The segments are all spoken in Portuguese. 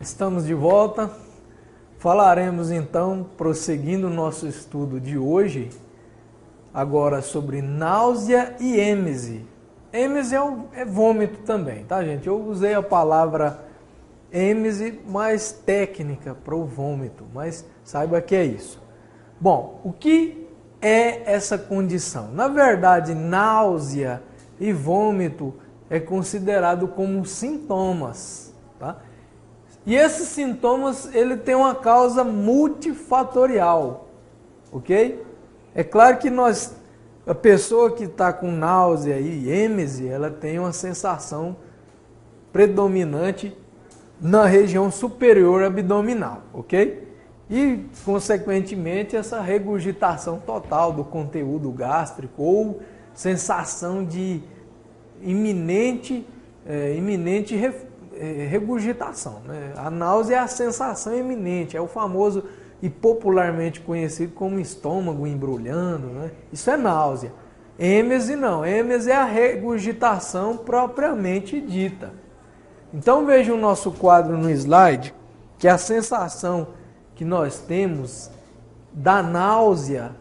Estamos de volta. Falaremos então, prosseguindo o nosso estudo de hoje, agora sobre náusea e êmese. Êmese é vômito também, tá, gente? Eu usei a palavra êmese mais técnica para o vômito, mas saiba que é isso. Bom, o que é essa condição? Na verdade, náusea e vômito é considerado como sintomas, tá? E esses sintomas, ele tem uma causa multifatorial, ok? É claro que a pessoa que está com náusea e êmese, ela tem uma sensação predominante na região superior abdominal, ok? E, consequentemente, essa regurgitação total do conteúdo gástrico ou sensação de iminente regurgitação, né? A náusea é a sensação iminente, é o famoso e popularmente conhecido como estômago embrulhando, né? Isso é náusea. Êmese não, êmese é a regurgitação propriamente dita. Então veja o nosso quadro no slide, que a sensação que nós temos da náusea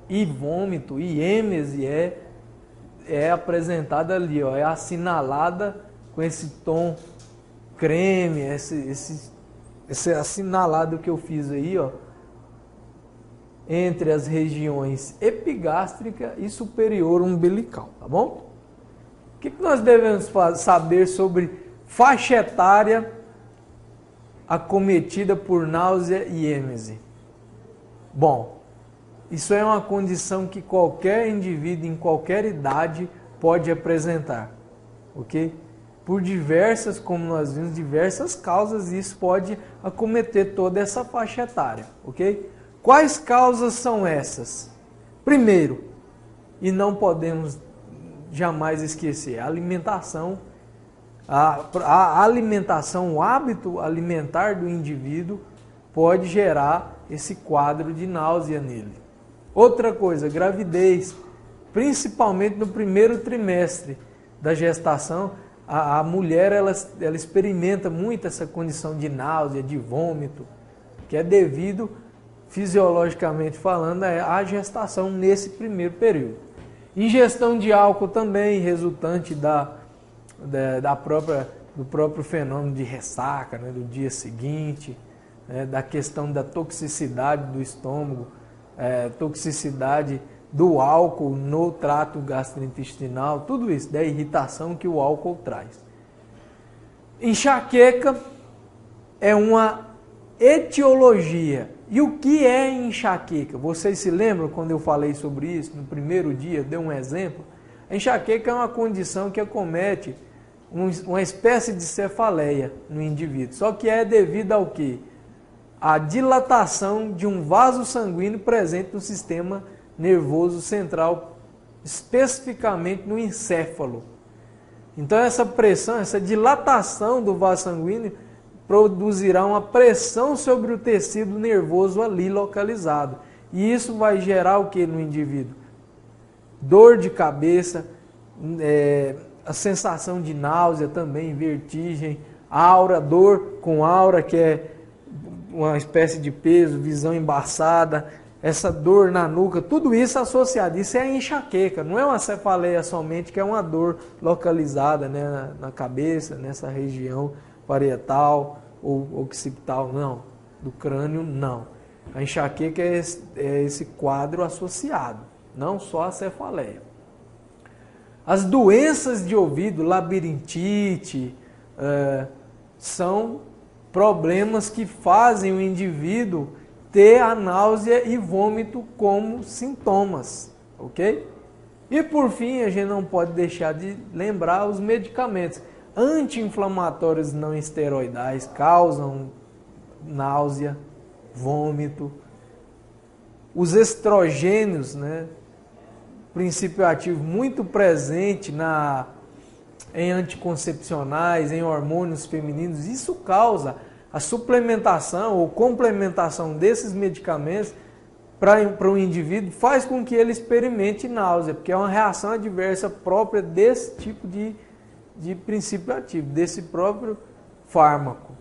e vômito e êmese é apresentada ali, ó, é assinalada com esse tom creme, esse assinalado que eu fiz aí, ó, entre as regiões epigástrica e superior umbilical, tá bom? O que nós devemos saber sobre faixa etária acometida por náusea e êmese? Bom, isso é uma condição que qualquer indivíduo em qualquer idade pode apresentar, ok? Por diversas, como nós vimos, diversas causas, e isso pode acometer toda essa faixa etária, ok? Quais causas são essas? Primeiro, e não podemos jamais esquecer, a alimentação. A alimentação, o hábito alimentar do indivíduo pode gerar esse quadro de náusea nele. Outra coisa, gravidez, principalmente no primeiro trimestre da gestação, a mulher ela experimenta muito essa condição de náusea, de vômito, que é devido, fisiologicamente falando, à gestação nesse primeiro período. Ingestão de álcool também, resultante do próprio fenômeno de ressaca, né, do dia seguinte, né, da questão da toxicidade do estômago, toxicidade do álcool no trato gastrointestinal, tudo isso, da irritação que o álcool traz. Enxaqueca é uma etiologia. E o que é enxaqueca? Vocês se lembram quando eu falei sobre isso no primeiro dia, dei um exemplo? A enxaqueca é uma condição que acomete uma espécie de cefaleia no indivíduo, só que é devido ao quê? A dilatação de um vaso sanguíneo presente no sistema nervoso central, especificamente no encéfalo. Então essa pressão, essa dilatação do vaso sanguíneo produzirá uma pressão sobre o tecido nervoso ali localizado. E isso vai gerar o que no indivíduo? Dor de cabeça, a sensação de náusea também, vertigem, aura, dor com aura, que é uma espécie de peso, visão embaçada, essa dor na nuca, tudo isso associado, isso é a enxaqueca, não é uma cefaleia somente, que é uma dor localizada, né, na cabeça, nessa região parietal ou occipital, não, do crânio, não. A enxaqueca é esse quadro associado, não só a cefaleia. As doenças de ouvido, labirintite, são problemas que fazem o indivíduo ter a náusea e vômito como sintomas, ok? E por fim, a gente não pode deixar de lembrar os medicamentos. Anti-inflamatórios não esteroidais causam náusea, vômito. Os estrogênios, né? Princípio ativo muito presente em anticoncepcionais, em hormônios femininos. Isso causa a suplementação ou complementação desses medicamentos para o indivíduo, faz com que ele experimente náusea, porque é uma reação adversa própria desse tipo de princípio ativo, desse próprio fármaco.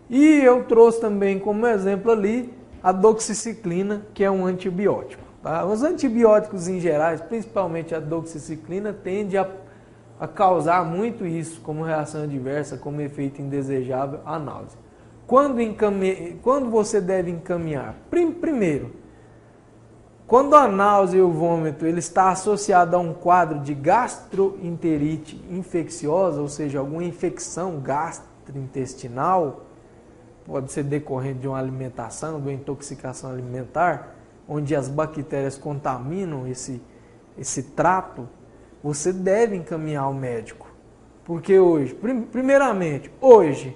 E eu trouxe também como exemplo ali a doxiciclina, que é um antibiótico. Tá? Os antibióticos em geral, principalmente a doxiciclina, tende a causar muito isso como reação adversa, como efeito indesejável, a náusea. Quando você deve encaminhar? Primeiro, quando a náusea e o vômito ele está associado a um quadro de gastroenterite infecciosa, ou seja, alguma infecção gastrointestinal, pode ser decorrente de uma alimentação, de uma intoxicação alimentar, onde as bactérias contaminam esse trato, você deve encaminhar ao médico. Porque hoje, primeiramente, hoje,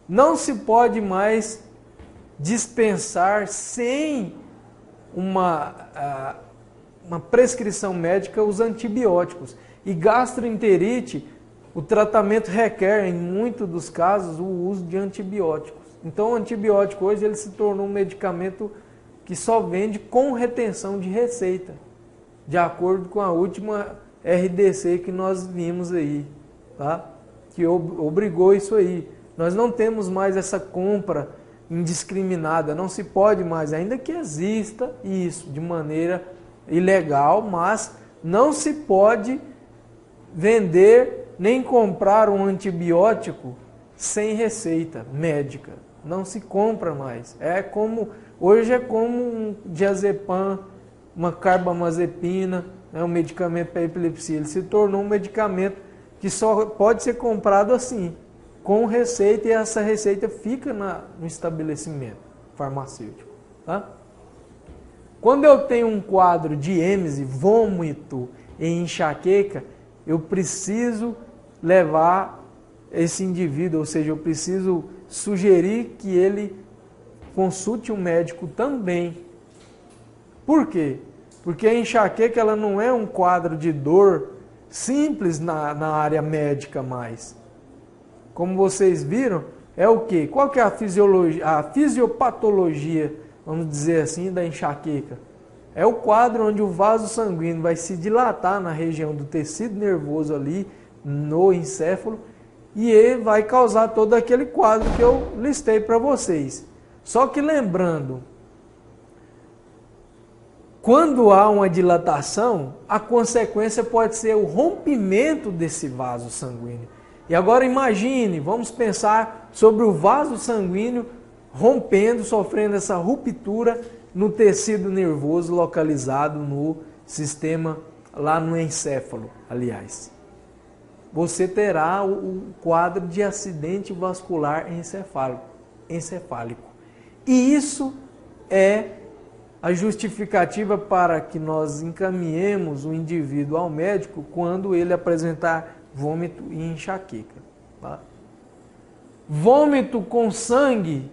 não se pode mais dispensar sem uma prescrição médica os antibióticos. E gastroenterite, o tratamento requer, em muitos dos casos, o uso de antibióticos. Então o antibiótico hoje ele se tornou um medicamento que só vende com retenção de receita, de acordo com a última RDC que nós vimos aí, tá? Que obrigou isso aí. Nós não temos mais essa compra indiscriminada, não se pode mais, ainda que exista isso de maneira ilegal, mas não se pode vender nem comprar um antibiótico sem receita médica. Não se compra mais. Hoje é como um diazepam, uma carbamazepina, um medicamento para epilepsia. Ele se tornou um medicamento que só pode ser comprado assim, com receita, e essa receita fica no estabelecimento farmacêutico. Tá? Quando eu tenho um quadro de êmese, vômito e enxaqueca, eu preciso levar esse indivíduo, ou seja, eu preciso sugerir que ele consulte um médico também. Por quê? Porque a enxaqueca ela não é um quadro de dor simples na área médica mais. Como vocês viram, é o quê? Qual que é a fisiopatologia, vamos dizer assim, da enxaqueca? É o quadro onde o vaso sanguíneo vai se dilatar na região do tecido nervoso ali, no encéfalo, e ele vai causar todo aquele quadro que eu listei para vocês. Só que lembrando, quando há uma dilatação, a consequência pode ser o rompimento desse vaso sanguíneo. E agora imagine, vamos pensar sobre o vaso sanguíneo rompendo, sofrendo essa ruptura no tecido nervoso localizado no sistema, lá no encéfalo, aliás. Você terá o quadro de acidente vascular encefálico. E isso é a justificativa para que nós encaminhemos o indivíduo ao médico quando ele apresentar vômito e enxaqueca. Tá? Vômito com sangue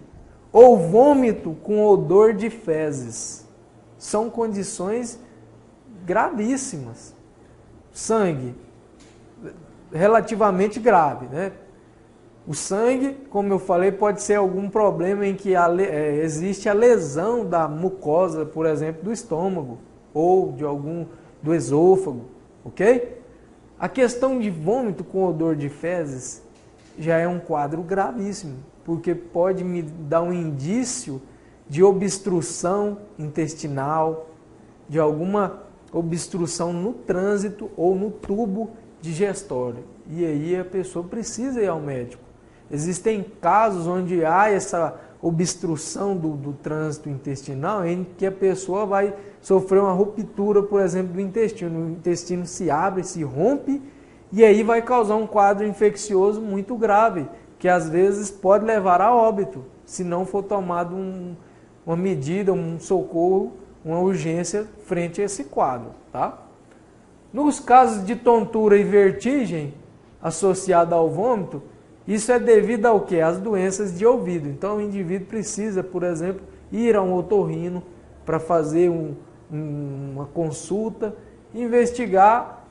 ou vômito com odor de fezes são condições gravíssimas. Sangue, relativamente grave, né? O sangue, como eu falei, pode ser algum problema em que existe a lesão da mucosa, por exemplo, do estômago ou do esôfago, ok? A questão de vômito com odor de fezes já é um quadro gravíssimo, porque pode me dar um indício de obstrução intestinal, de alguma obstrução no trânsito ou no tubo digestório. E aí a pessoa precisa ir ao médico. Existem casos onde há essa obstrução do trânsito intestinal, em que a pessoa vai sofrer uma ruptura, por exemplo, do intestino. O intestino se abre, se rompe, e aí vai causar um quadro infeccioso muito grave, que às vezes pode levar a óbito, se não for tomado uma medida, um socorro, uma urgência frente a esse quadro. Tá? Nos casos de tontura e vertigem associada ao vômito, isso é devido ao quê? Às doenças de ouvido. Então o indivíduo precisa, por exemplo, ir a um otorrino para fazer uma consulta, investigar.